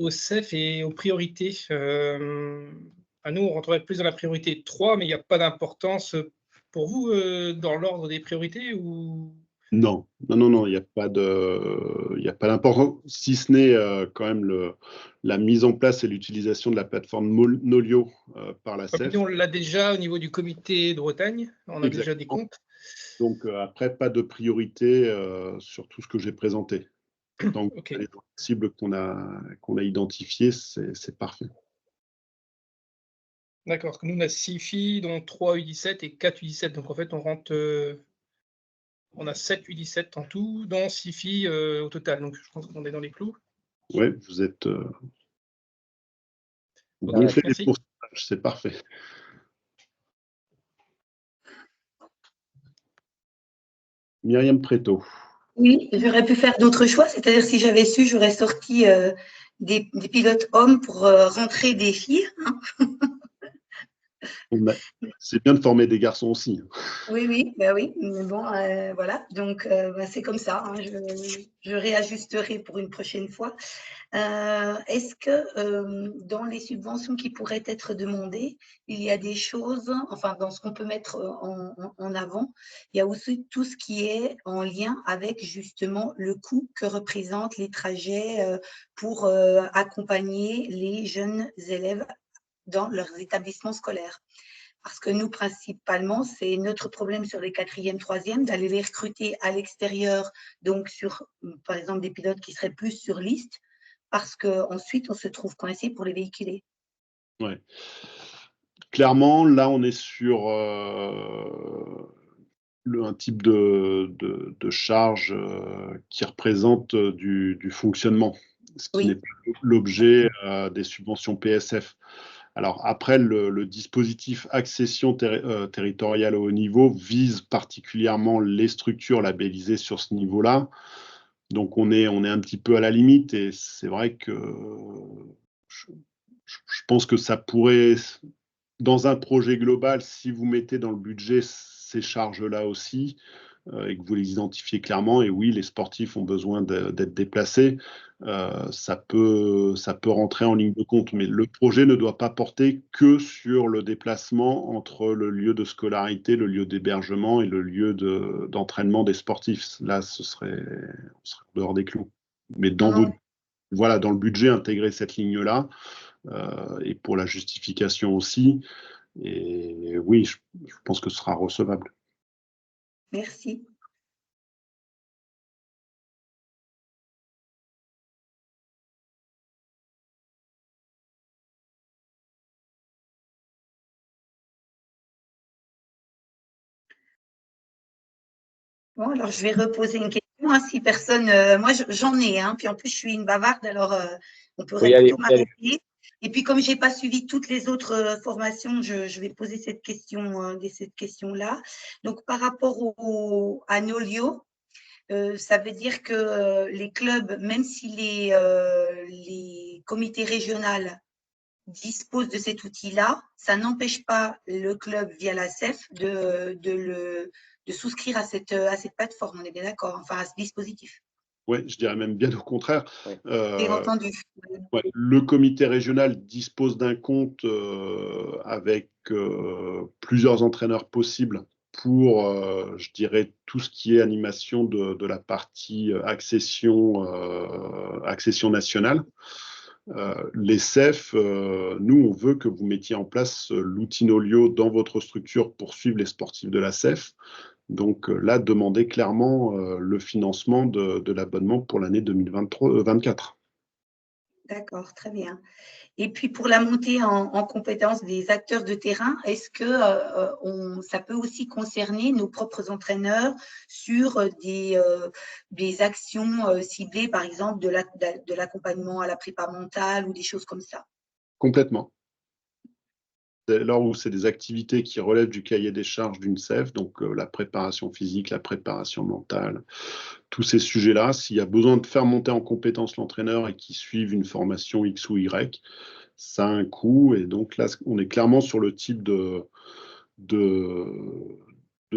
[SPEAKER 4] CEF et aux priorités. À nous, on rentrerait plus dans la priorité 3, mais il n'y a pas d'importance pour vous dans l'ordre des priorités ou...
[SPEAKER 2] Non, il n'y a pas d'importance, si ce n'est quand même la mise en place et l'utilisation de la plateforme Nolio par la CEF.
[SPEAKER 4] On l'a déjà au niveau du comité de Bretagne, on a
[SPEAKER 2] Exactement.
[SPEAKER 4] déjà des comptes.
[SPEAKER 2] Donc après, pas de priorité sur tout ce que j'ai présenté. Donc
[SPEAKER 4] Okay.
[SPEAKER 2] les cibles qu'on a identifiées, c'est parfait.
[SPEAKER 4] D'accord, nous on a 6 filles, dont 3 U17 et 4 U17. Donc en fait, on rentre, on a 7 U17 en tout, dont 6 filles au total. Donc je pense qu'on est dans les clous.
[SPEAKER 2] Oui, vous êtes
[SPEAKER 4] Okay,
[SPEAKER 2] gonflé les
[SPEAKER 4] merci.
[SPEAKER 2] pourcentages, c'est parfait. Myriam Préto.
[SPEAKER 5] Oui, j'aurais pu faire d'autres choix, c'est-à-dire si j'avais su, j'aurais sorti des pilotes hommes pour rentrer des filles. Hein.
[SPEAKER 2] C'est bien de former des garçons aussi.
[SPEAKER 5] Oui, bah oui, mais bon, voilà, donc bah, c'est comme ça, hein, je réajusterai pour une prochaine fois. Est-ce que dans les subventions qui pourraient être demandées, il y a des choses, enfin dans ce qu'on peut mettre en avant, il y a aussi tout ce qui est en lien avec justement le coût que représentent les trajets pour accompagner les jeunes élèves dans leurs établissements scolaires. Parce que nous, principalement, c'est notre problème sur les 4e, 3e, d'aller les recruter à l'extérieur, donc sur, par exemple, des pilotes qui seraient plus sur liste, parce qu'ensuite, on se trouve coincé pour les véhiculer.
[SPEAKER 2] Ouais. Clairement, là, on est sur un type de charge qui représente du fonctionnement, ce qui n'est pas l'objet des subventions PSF. Alors après, le dispositif accession territoriale au haut niveau vise particulièrement les structures labellisées sur ce niveau-là. Donc on est un petit peu à la limite et c'est vrai que je pense que ça pourrait, dans un projet global, si vous mettez dans le budget ces charges-là aussi, et que vous les identifiez clairement, et oui, les sportifs ont besoin d'être déplacés, ça peut rentrer en ligne de compte. Mais le projet ne doit pas porter que sur le déplacement entre le lieu de scolarité, le lieu d'hébergement et le lieu d'entraînement des sportifs. Là, on serait dehors des clous. Mais dans le budget, intégrer cette ligne-là, et pour la justification aussi. Et oui, je pense que ce sera recevable.
[SPEAKER 5] Merci. Bon, alors je vais reposer une question. Hein, si personne, moi j'en ai, hein, puis en plus je suis une bavarde, alors on pourrait plutôt m'arrêter. Et puis comme je n'ai pas suivi toutes les autres formations, je vais poser cette question-là. Donc par rapport à Nolio, ça veut dire que les clubs, même si les comités régionaux disposent de cet outil-là, ça n'empêche pas le club via la CEF de souscrire à cette plateforme, on est bien d'accord, enfin à ce dispositif.
[SPEAKER 2] Oui, je dirais même bien au contraire.
[SPEAKER 5] Bien entendu.
[SPEAKER 2] Ouais, le comité régional dispose d'un compte avec plusieurs entraîneurs possibles pour, je dirais, tout ce qui est animation de la partie accession nationale. Les CEF, nous, on veut que vous mettiez en place l'outil Nolio dans votre structure pour suivre les sportifs de la CEF. Donc là, demandez clairement le financement de l'abonnement pour l'année 2024.
[SPEAKER 5] D'accord, très bien. Et puis pour la montée en compétence des acteurs de terrain, est-ce que ça peut aussi concerner nos propres entraîneurs sur des actions ciblées, par exemple de l'accompagnement à la prépa mentale ou des choses comme ça?
[SPEAKER 2] Complètement. dès lors où c'est des activités qui relèvent du cahier des charges d'une CEF, donc la préparation physique, la préparation mentale, tous ces sujets-là, s'il y a besoin de faire monter en compétence l'entraîneur et qu'il suive une formation X ou Y, ça a un coût. Et donc là, on est clairement sur le type de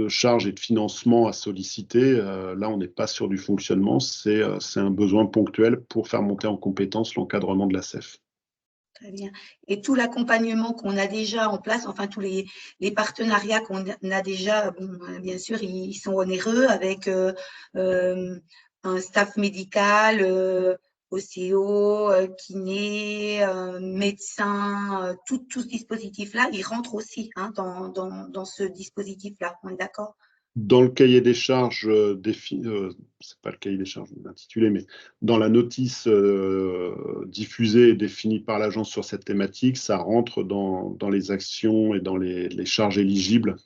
[SPEAKER 2] charges et de financement à solliciter. Là, on n'est pas sur du fonctionnement, c'est un besoin ponctuel pour faire monter en compétence l'encadrement de la CEF.
[SPEAKER 5] Très bien. Et tout l'accompagnement qu'on a déjà en place, enfin tous les partenariats qu'on a déjà, bon, bien sûr, ils sont onéreux avec un staff médical, OCO, kiné, médecin, tout ce dispositif-là, il rentre aussi hein, dans ce dispositif-là. On est d'accord?
[SPEAKER 2] Dans le cahier des charges, c'est pas le cahier des charges intitulé, mais dans la notice diffusée et définie par l'agence sur cette thématique, ça rentre dans les actions et dans les charges éligibles.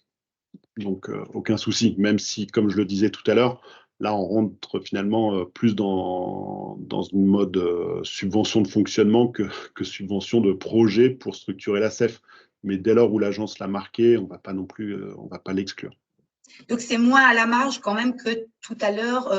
[SPEAKER 2] Donc, aucun souci, même si, comme je le disais tout à l'heure, là, on rentre finalement plus dans une mode subvention de fonctionnement que subvention de projet pour structurer la CEF. Mais dès lors où l'agence l'a marqué, on va pas non plus, on va pas l'exclure.
[SPEAKER 5] Donc, c'est moins à la marge quand même que tout à l'heure,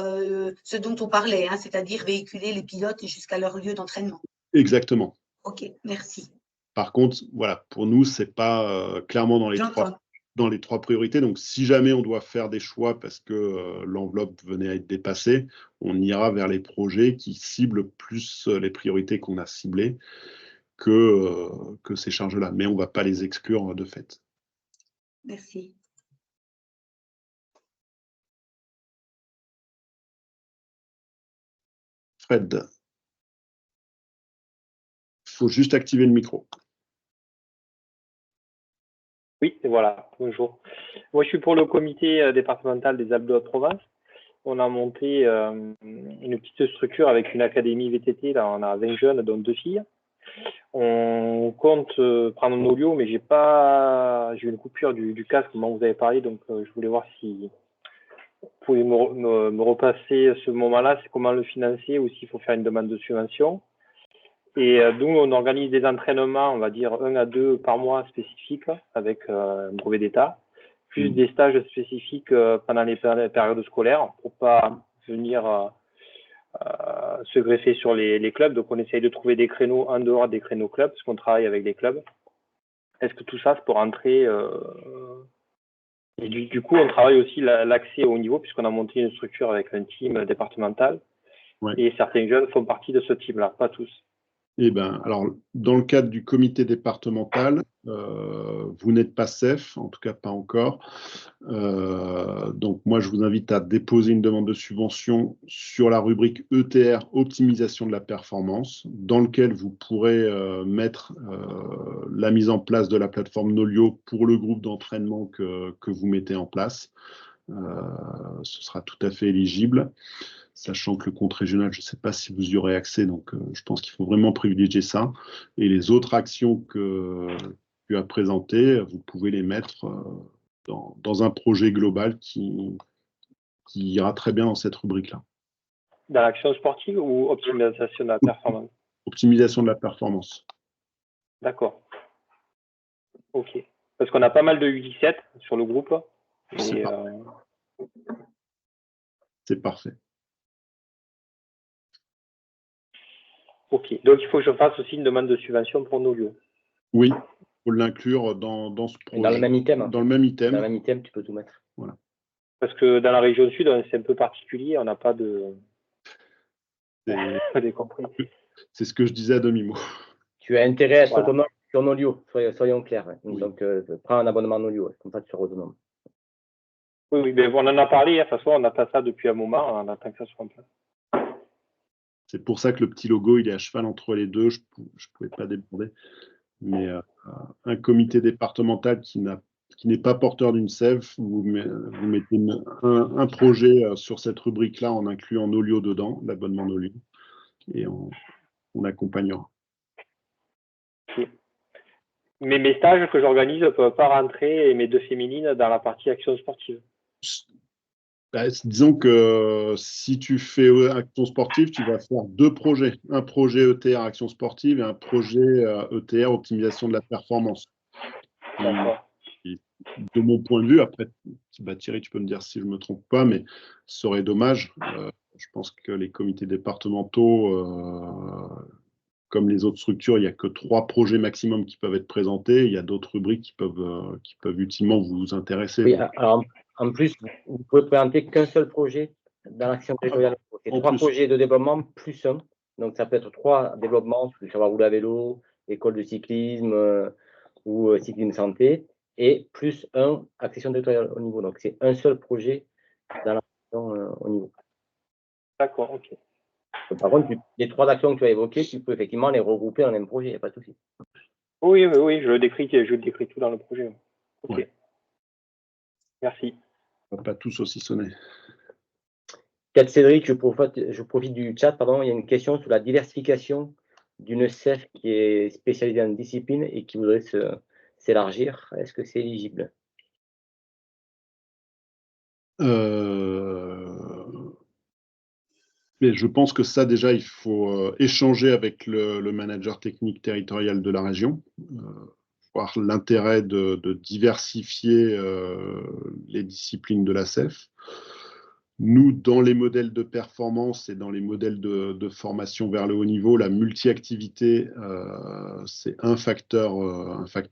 [SPEAKER 5] ce dont on parlait, hein, c'est-à-dire véhiculer les pilotes jusqu'à leur lieu d'entraînement.
[SPEAKER 2] Exactement.
[SPEAKER 5] OK, merci.
[SPEAKER 2] Par contre, voilà, pour nous, ce n'est pas clairement dans les trois priorités. Donc, si jamais on doit faire des choix parce que l'enveloppe venait à être dépassée, on ira vers les projets qui ciblent plus les priorités qu'on a ciblées que ces charges-là. Mais on ne va pas les exclure de fait.
[SPEAKER 5] Merci.
[SPEAKER 2] Fred, il faut juste activer le micro.
[SPEAKER 6] Oui, voilà, bonjour. Moi, je suis pour le comité départemental des Alpes de Haute-Provence. On a monté une petite structure avec une académie VTT. Là, on a 20 jeunes, dont 2 filles. On compte prendre nos lieux, mais j'ai eu une coupure du casque, dont vous avez parlé, donc je voulais voir si vous pouvez me repasser ce moment-là, c'est comment le financer ou s'il faut faire une demande de subvention. Et nous, on organise des entraînements, on va dire 1 à 2 par mois spécifiques avec un brevet d'État, plus des stages spécifiques pendant les périodes scolaires pour pas venir se greffer sur les clubs. Donc, on essaye de trouver des créneaux en dehors des créneaux clubs parce qu'on travaille avec des clubs. Est-ce que tout ça, c'est pour rentrer et du coup, on travaille aussi l'accès au niveau puisqu'on a monté une structure avec un team départemental. Ouais. Et certains jeunes font partie de ce team-là, pas tous.
[SPEAKER 2] Eh bien, alors, dans le cadre du comité départemental, vous n'êtes pas CEF, en tout cas pas encore. Donc, moi, je vous invite à déposer une demande de subvention sur la rubrique ETR, optimisation de la performance, dans lequel vous pourrez mettre la mise en place de la plateforme Nolio pour le groupe d'entraînement que vous mettez en place. Ce sera tout à fait éligible. Sachant que le compte régional, je ne sais pas si vous y aurez accès, donc je pense qu'il faut vraiment privilégier ça. Et les autres actions que tu as présentées, vous pouvez les mettre dans un projet global qui ira très bien dans cette rubrique-là.
[SPEAKER 6] Dans l'action sportive ou optimisation de la performance?
[SPEAKER 2] Optimisation de la performance.
[SPEAKER 6] D'accord. OK. Parce qu'on a pas mal de U17 sur le groupe.
[SPEAKER 2] C'est parfait.
[SPEAKER 6] OK. Donc, il faut que je fasse aussi une demande de subvention pour nos lieux.
[SPEAKER 2] Oui, il faut l'inclure dans ce projet.
[SPEAKER 1] Dans le même item.
[SPEAKER 2] Dans le même item.
[SPEAKER 1] Dans le même item, tu peux tout mettre.
[SPEAKER 2] Voilà.
[SPEAKER 6] Parce que dans la région sud, c'est un peu particulier, on n'a pas de...
[SPEAKER 2] C'est ce que je disais à demi-mot.
[SPEAKER 1] Tu as intérêt à être autonome sur Nolio, soyons clairs. Oui. Donc, prends un abonnement Nolio, comme ça tu seras autonome.
[SPEAKER 6] Oui, mais on en a parlé, de toute façon, on n'a pas ça depuis un moment, on attend que ça soit en place.
[SPEAKER 2] C'est pour ça que le petit logo, il est à cheval entre les deux, je ne pouvais pas déborder. Mais un comité départemental qui n'est pas porteur d'une CEF, vous mettez un projet sur cette rubrique-là en incluant Nolio dedans, l'abonnement Nolio, et on accompagnera.
[SPEAKER 6] Okay. Mais mes stages que j'organise ne peuvent pas rentrer, et mes 2 féminines, dans la partie action sportive.
[SPEAKER 2] Disons que si tu fais action sportive, tu vas faire 2 projets. Un projet ETR action sportive et un projet ETR optimisation de la performance. De mon point de vue, après, Thierry, tu peux me dire si je ne me trompe pas, mais ce serait dommage. Je pense que les comités départementaux, comme les autres structures, il n'y a que 3 projets maximum qui peuvent être présentés. Il y a d'autres rubriques qui peuvent utilement vous intéresser.
[SPEAKER 1] Oui, alors, en plus, vous ne pouvez présenter qu'un seul projet dans l'action territoriale. C'est 3 projets de développement plus 1. Donc, ça peut être 3 développements, savoir rouler à vélo, école de cyclisme ou cyclisme santé, et plus 1 accession territoriale au niveau. Donc, c'est un seul projet dans l'action au niveau.
[SPEAKER 6] D'accord, ok.
[SPEAKER 1] Par contre, les 3 actions que tu as évoquées, tu peux effectivement les regrouper en un projet, il n'y a pas de souci.
[SPEAKER 6] Oui, je le décris tout dans le projet. Ok. Ouais. Merci.
[SPEAKER 2] On ne va pas tous saucissonner.
[SPEAKER 1] Cédric, je profite du chat, pardon, il y a une question sur la diversification d'une CEF qui est spécialisée en discipline et qui voudrait s'élargir. Est-ce que c'est éligible?
[SPEAKER 2] Mais je pense que ça, déjà, il faut échanger avec le manager technique territorial de la région, voir l'intérêt de diversifier les disciplines de la CEF. Nous, dans les modèles de performance et dans les modèles de formation vers le haut niveau, la multi-activité, c'est un facteur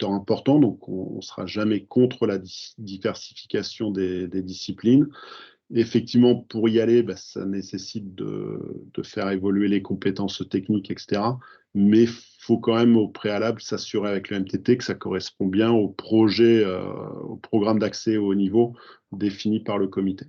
[SPEAKER 2] important. Donc, on ne sera jamais contre la diversification des disciplines. Effectivement, pour y aller, ça nécessite de faire évoluer les compétences techniques, etc. Mais il faut quand même au préalable s'assurer avec le MTT que ça correspond bien au programme d'accès au haut niveau défini par le comité.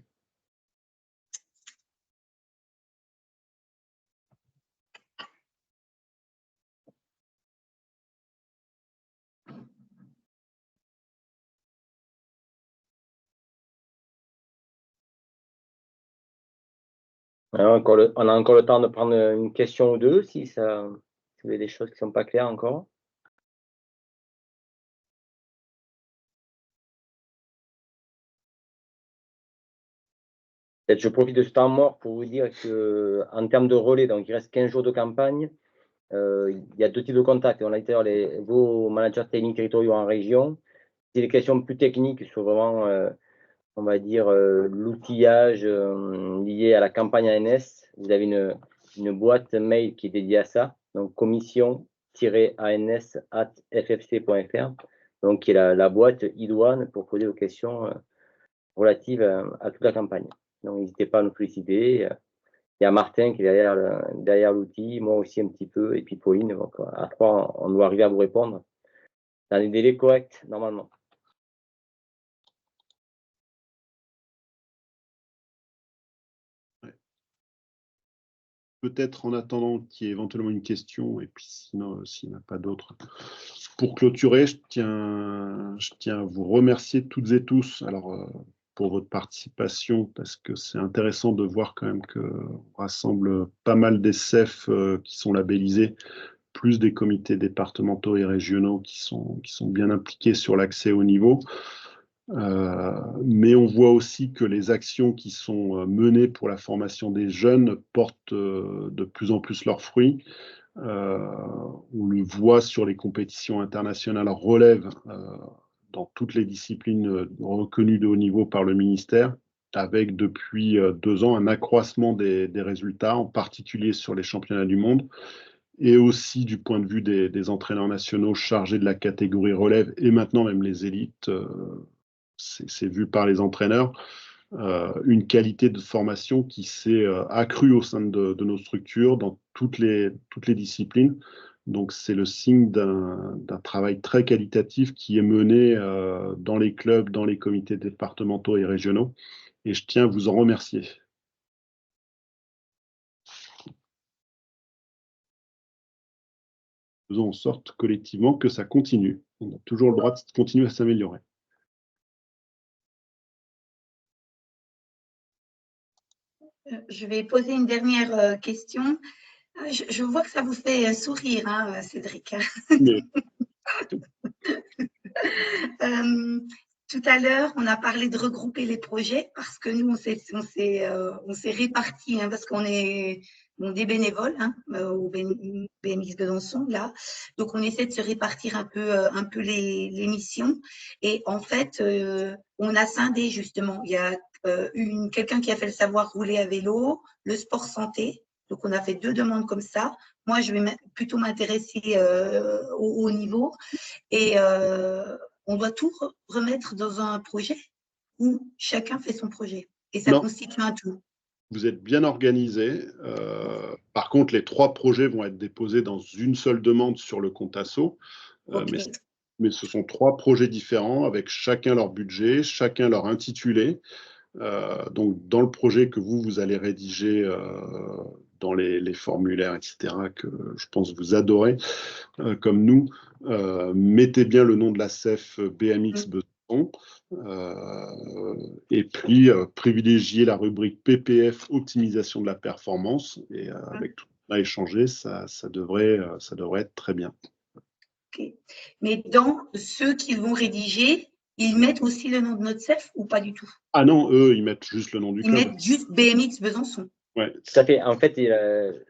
[SPEAKER 1] On a encore le temps de prendre une question ou deux, si vous avez des choses qui ne sont pas claires encore. Je profite de ce temps mort pour vous dire qu'en termes de relais, donc il reste 15 jours de campagne, il y a 2 types de contacts. On a été vos managers techniques territoriaux en région. C'est des questions plus techniques sur vraiment, on va dire, l'outillage lié à la campagne ANS. Vous avez une boîte mail qui est dédiée à ça, donc commission-ans@ffc.fr, donc qui est la boîte idoine pour poser vos questions relatives à toute la campagne. Donc, n'hésitez pas à nous solliciter. Il y a Martin qui est derrière l'outil, moi aussi un petit peu, et puis Pauline. Donc, à 3, on doit arriver à vous répondre dans des délais corrects, normalement.
[SPEAKER 2] Peut-être en attendant qu'il y ait éventuellement une question, et puis sinon, s'il n'y en a pas d'autres. Pour clôturer, je tiens à vous remercier toutes et tous pour votre participation, parce que c'est intéressant de voir quand même qu'on rassemble pas mal des CEF qui sont labellisés, plus des comités départementaux et régionaux qui sont bien impliqués sur l'accès au niveau. Mais on voit aussi que les actions qui sont menées pour la formation des jeunes portent de plus en plus leurs fruits. On le voit sur les compétitions internationales relève dans toutes les disciplines reconnues de haut niveau par le ministère, avec depuis 2 ans un accroissement des résultats, en particulier sur les championnats du monde, et aussi du point de vue des entraîneurs nationaux chargés de la catégorie relève, et maintenant même les élites. C'est vu par les entraîneurs, une qualité de formation qui s'est accrue au sein de nos structures dans toutes les disciplines. Donc, c'est le signe d'un travail très qualitatif qui est mené dans les clubs, dans les comités départementaux et régionaux. Et je tiens à vous en remercier. Faisons en sorte collectivement que ça continue. On a toujours le droit de continuer à s'améliorer.
[SPEAKER 5] Je vais poser une dernière question. Je vois que ça vous fait sourire, hein, Cédric.
[SPEAKER 2] Mais...
[SPEAKER 5] Tout à l'heure, on a parlé de regrouper les projets parce que nous, on s'est répartis, hein, parce qu'on est des bénévoles au BMX Besançon, là. Donc, on essaie de se répartir un peu les missions. Et en fait, on a scindé, justement. Il y a quelqu'un qui a fait le savoir rouler à vélo, le sport santé. Donc, on a fait 2 demandes comme ça. Moi, je vais plutôt m'intéresser au haut niveau. Et on doit tout remettre dans un projet où chacun fait son projet. Et ça constitue un tout.
[SPEAKER 2] Vous êtes bien organisé. Par contre, les 3 projets vont être déposés dans une seule demande sur le compte asso.
[SPEAKER 5] Okay.
[SPEAKER 2] Mais ce sont 3 projets différents avec chacun leur budget, chacun leur intitulé. Donc, dans le projet que vous allez rédiger dans les formulaires, etc., que je pense vous adorez, comme nous, mettez bien le nom de la CEF BMX Besançon, et puis privilégiez la rubrique PPF, optimisation de la performance, et avec tout ça échangé, ça devrait être très bien.
[SPEAKER 5] Okay. Mais dans ceux qu'ils vont rédiger, ils mettent aussi le nom de notre CEF ou pas du tout?
[SPEAKER 2] Ah non, eux, ils mettent juste le nom du club.
[SPEAKER 5] Ils mettent juste BMX Besançon.
[SPEAKER 2] Ouais.
[SPEAKER 1] Tout à fait. En fait,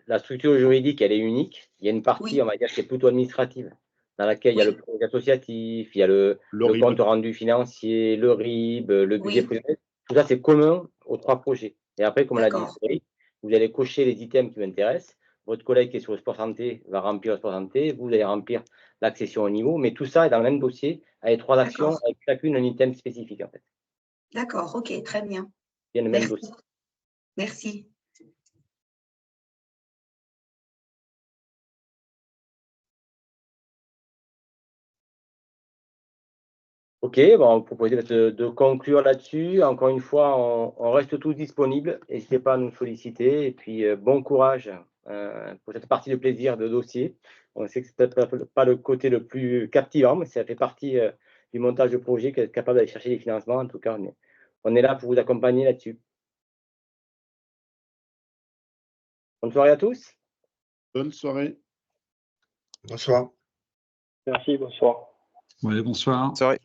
[SPEAKER 1] la structure juridique, elle est unique. Il y a une partie, on va dire, qui est plutôt administrative, dans laquelle il y a le projet associatif, il y a le compte rendu financier, le RIB, le budget prévisionnel. Tout ça, c'est commun aux 3 projets. Et après, comme l'a dit Cédric, vous allez cocher les items qui vous intéressent. Votre collègue qui est sur le sport santé va remplir le sport santé. Vous allez remplir l'accession au niveau. Mais tout ça est dans le même dossier, avec 3 actions, avec chacune un item spécifique, en fait.
[SPEAKER 5] D'accord, ok, très bien.
[SPEAKER 1] Bien le même dossier.
[SPEAKER 5] Merci.
[SPEAKER 1] Ok, bon, on vous propose de conclure là-dessus. Encore une fois, on reste tous disponibles. N'hésitez pas à nous solliciter. Et puis, bon courage pour cette partie de plaisir de dossier. On sait que ce n'est peut-être pas le côté le plus captivant, mais ça fait partie du montage de projet, qu'être capable d'aller chercher des financements. En tout cas, on est là pour vous accompagner là-dessus. Bonne soirée à tous.
[SPEAKER 2] Bonne soirée.
[SPEAKER 7] Bonsoir.
[SPEAKER 6] Merci, bonsoir.
[SPEAKER 7] Oui, bonsoir.
[SPEAKER 8] Soirée.